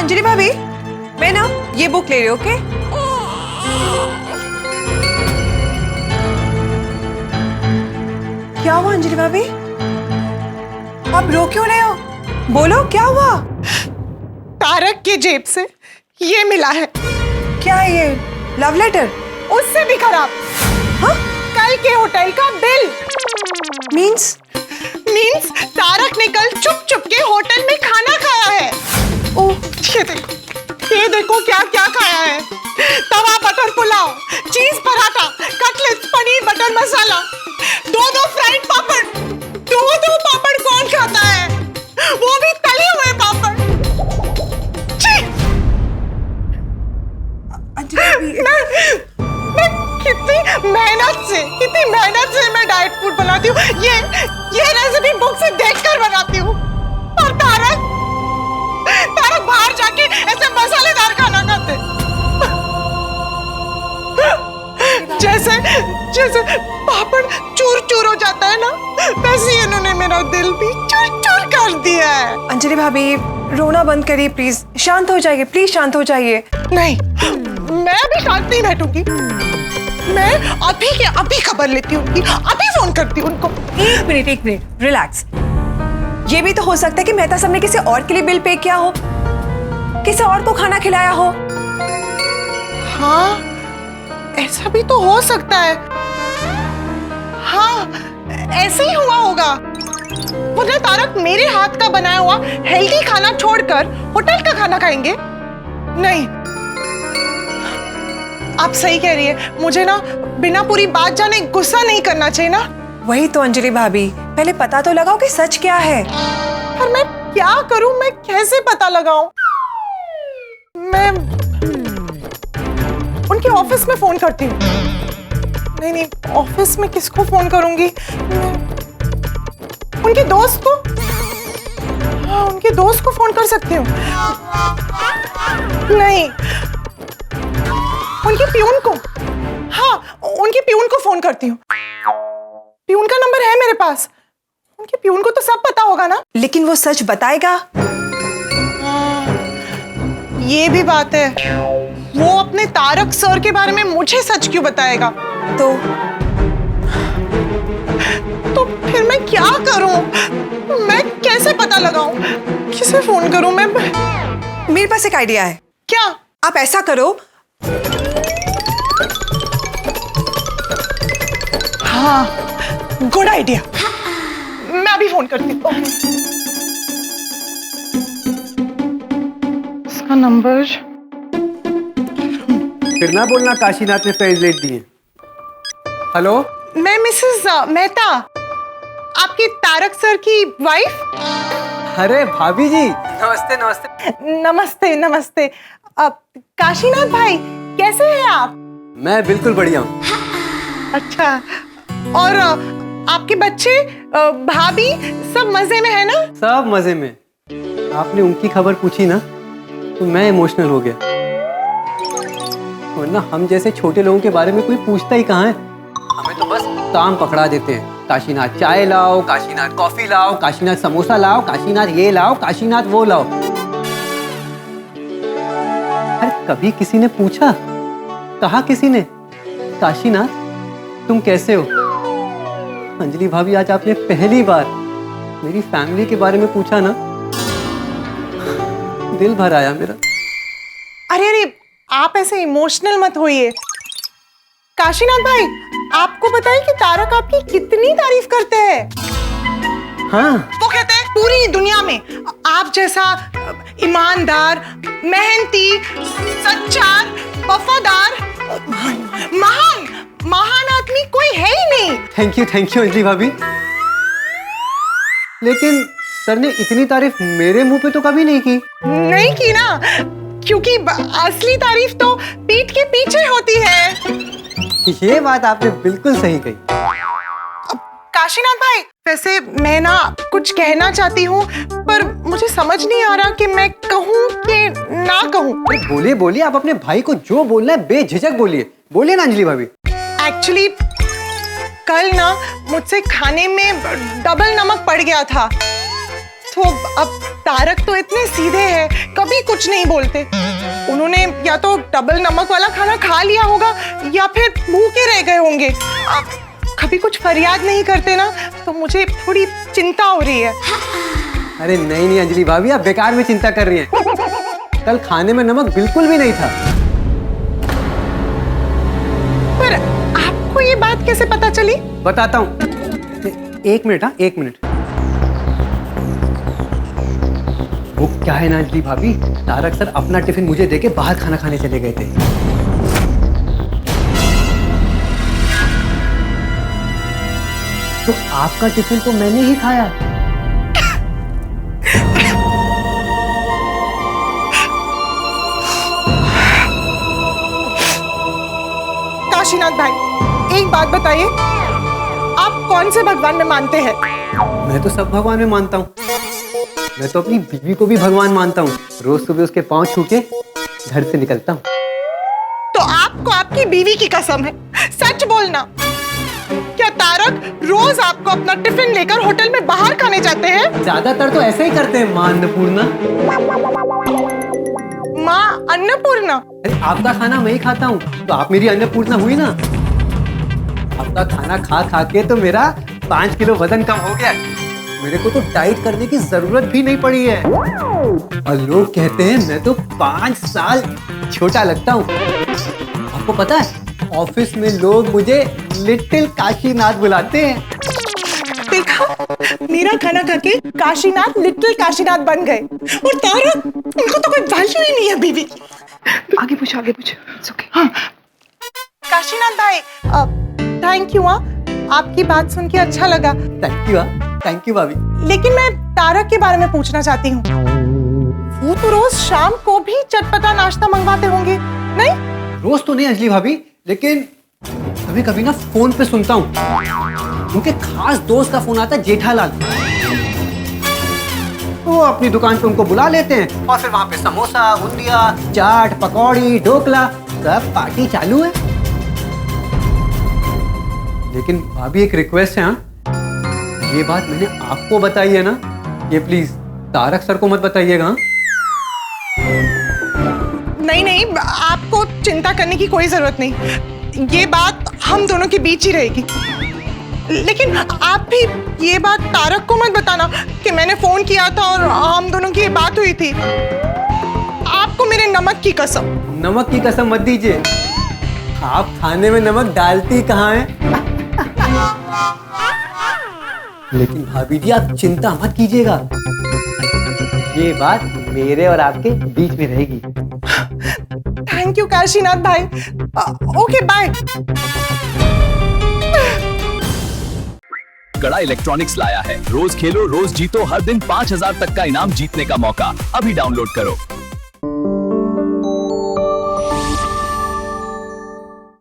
अंजलि भाभी, मैं ना ये बुक ले रही हूँ, ओके? क्या हुआ अंजलि भाभी? आप रो क्यों रहे हो? बोलो क्या हुआ? तारक की जेब से ये मिला है। क्या है ये? Love letter? उससे भी खराब। हाँ? कल के होटल का बिल। मीन्स तारक ने कल चुप चुप के होटल में खाना खाया है। ओह, ये देखो क्या क्या खाया है। तवा बटर पुलाव, चीज पराठा, कटलेट, पनीर बटर मसाला, दो फ्राइड पापड़। दो पापड़ कौन खाता है? वो भी तले हुए पापड़। मैं कितनी मेहनत से मैं डाइट फूड बनाती हूँ। ये रेसिपी बुक से देखकर बनाती हूँ। और तारक बाहर जाके ऐसे मसालेदार खाना खाते। जैसे पापड़ चूर चूर हो जाता है ना, वैसे इन्होंने मेरा दिल भी चूर चूर कर दिया है। अंजलि भाभी रोना बंद करिए प्लीज, शांत हो जाइए, प्लीज शांत हो जाइए। नहीं, मैं अभी शांत नहीं बैठूंगी। मैं अभी के अभी खबर लेती हूँ, अभी फोन करती हूँ उनको। एक मिनट, रिलैक्स। ये भी तो हो सकता है कि मेहता साहब ने किसी और के लिए बिल पे किया हो, किसी और को खाना खिलाया हो। हाँ, ऐसा भी तो हो सकता है। हाँ, ऐसे ही हुआ होगा। वरना तारक मेरे हाथ का बनाया हुआ हेल्दी खाना छोड़कर होटल का खाना खाएंगे? नहीं, आप सही कह रही है। मुझे ना बिना पूरी बात जाने गुस्सा नहीं करना चाहिए ना। वही तो अंजलि भाभी, पहले पता तो लगाओ कि सच क्या है। पर मैं क्या करूं? मैं कैसे पता लगाऊं? मैं उनके ऑफिस में फोन करती हूँ। नहीं, ऑफिस में किसको फोन करूंगी? उनके दोस्त को। हाँ, उनके दोस्त को फोन कर सकती हूँ। नहीं, उनके प्यून को। हाँ, उनके प्यून को फोन करती हूँ। प्यून का नंबर है मेरे पास। उनके प्यून को तो सब पता होगा ना। लेकिन वो सच बताएगा? ये भी बात है। वो अपने तारक सर के बारे में मुझे सच क्यों बताएगा? तो फिर मैं क्या करूं? मैं कैसे पता लगाऊं? किसे फोन करूं मैं? मेरे पास एक आइडिया है। क्या? आप ऐसा करो। हाँ, गुड आइडिया। मैं अभी फोन करती हूँ। इसका नंबर। फिर ना बोलना काशीनाथ ने प्राइज लेट दिए। हेलो, मैं मिसेस मेहता, आपके तारक सर की वाइफ। अरे भाभी जी, नमस्ते नमस्ते। नमस्ते नमस्ते। काशीनाथ भाई, कैसे हैं आप? मैं बिल्कुल बढ़िया हूँ। अच्छा, और आपके बच्चे, भाभी, सब मजे में है ना? सब मजे में। आपने उनकी खबर पूछी ना तो मैं इमोशनल हो गया। वरना हम जैसे छोटे लोगों के बारे में कोई पूछता ही कहाँ है। हमें तो बस काम पकड़ा देते हैं। काशीनाथ चाय लाओ, काशीनाथ कॉफी लाओ, काशीनाथ समोसा लाओ, काशीनाथ ये लाओ, काशीनाथ वो लाओ। अरे कभी किसी ने पूछा? कहा किसी ने काशीनाथ तुम कैसे हो? अंजलि भाभी, आज आपने पहली बार मेरी फैमिली के बारे में पूछा ना, दिल भर आया मेरा। अरे, आप ऐसे इमोशनल मत होइए। काशीनाथ भाई, आपको पता है कि तारक आपकी कितनी तारीफ करते हैं? हाँ, वो कहते हैं पूरी दुनिया में आप जैसा ईमानदार, मेहनती, सच्चा, वफादार, महान आदमी कोई है ही नहीं। थैंक यू अंजलि भाभी। लेकिन सर ने इतनी तारीफ मेरे मुंह पे तो कभी नहीं की। नहीं की ना, क्योंकि असली तारीफ तो पीठ के पीछे होती है। ये बात आपने बिल्कुल सही कही। काशीनाथ भाई, वैसे मैं ना कुछ कहना चाहती हूँ, पर मुझे समझ नहीं आ रहा कि मैं कहूँ कि ना कहूँ। बोलिए बोलिए, आप अपने भाई को जो बोलना है बेझिझक बोलिए। बोलिए ना अंजलि भाभी। एक्चुअली कल ना मुझसे खाने में डबल नमक पड़ गया था, वो अब तारक तो इतने सीधे हैं, कभी कुछ नहीं बोलते। उन्होंने या तो डबल नमक वाला खाना खा लिया होगा या फिर भूखे रह गए होंगे। कभी कुछ फरियाद नहीं करते ना, तो मुझे थोड़ी चिंता हो रही है। अरे नहीं नहीं अंजलि भाभी, आप बेकार में चिंता कर रही हैं। कल खाने में नमक बिल्कुल भी नहीं था। पर आपको ये बात कैसे पता चली? बताता हूँ, एक मिनट। हाँ, एक मिनट। वो क्या है ना अंजलि भाभी, तारक सर अपना टिफिन मुझे देके बाहर खाना खाने चले गए थे। तो आपका टिफिन तो मैंने ही खाया। काशीनाथ भाई, एक बात बताइए, आप कौन से भगवान में मानते हैं? मैं तो सब भगवान में मानता हूँ। मैं तो अपनी बीवी को भी भगवान मानता हूँ। रोज सुबह उसके पांव छू के घर से निकलता हूँ। तो आपको आपकी बीवी की कसम है, सच बोलना। क्या तारक रोज आपको अपना टिफिन लेकर होटल में बाहर खाने जाते हैं? ज्यादातर तो ऐसे ही करते हैं मां अन्नपूर्णा। माँ अन्नपूर्णा? अरे आपका खाना मैं ही खाता हूँ, तो आप मेरी अन्नपूर्णा हुई ना। आपका खाना खा खा के तो मेरा 5 किलो वजन कम हो गया। मेरे को तो डाइट करने की जरूरत भी नहीं पड़ी है। और लोग कहते हैं मैं तो 5 साल छोटा लगता हूँ। आपको पता है, ऑफिस में लोग मुझे लिटिल काशीनाथ बुलाते हैं। देखा, मेरा खाना खा के काशीनाथ लिटिल काशीनाथ बन गए। और तारक, उनको तो कोई वैल्यू ही नहीं है बीवी। आगे पूछो। It's okay. हाँ। काशीनाथ भाई, थैंक यू। आपकी बात सुन के अच्छा लगा। थैंक यू भाभी। लेकिन मैं तारक के बारे में पूछना चाहती हूँ। वो तो रोज शाम को भी चटपटा नाश्ता मंगवाते होंगे, नहीं? रोज तो नहीं अंजलि भाभी, लेकिन कभी कभी ना फोन पे सुनता हूँ। उनके खास दोस्त का फोन आता है, जेठालाल। वो अपनी दुकान पे उनको बुला लेते हैं और फिर वहां पे समोसा, बुंदिया, चाट, पकौड़ी, ढोकला, सब पार्टी चालू है। लेकिन भाभी एक रिक्वेस्ट है। हाँ, ये बात मैंने आपको बताई है ना, ये प्लीज तारक सर को मत बताइएगा। नहीं, आपको चिंता करने की कोई जरूरत नहीं। ये बात हम दोनों के बीच ही रहेगी। लेकिन आप भी ये बात तारक को मत बताना कि मैंने फोन किया था और हम दोनों की ये बात हुई थी। आपको मेरे नमक की कसम। नमक की कसम मत दीजिए। आप खाने में नमक डालती कहाँ हैं? लेकिन भाभी जी, आप चिंता मत कीजिएगा, ये बात मेरे और आपके बीच में रहेगी। थैंक यू काशीनाथ भाई। Okay, bye. कड़ा इलेक्ट्रॉनिक्स लाया है रोज खेलो रोज जीतो, हर दिन 5,000 तक का इनाम जीतने का मौका। अभी डाउनलोड करो।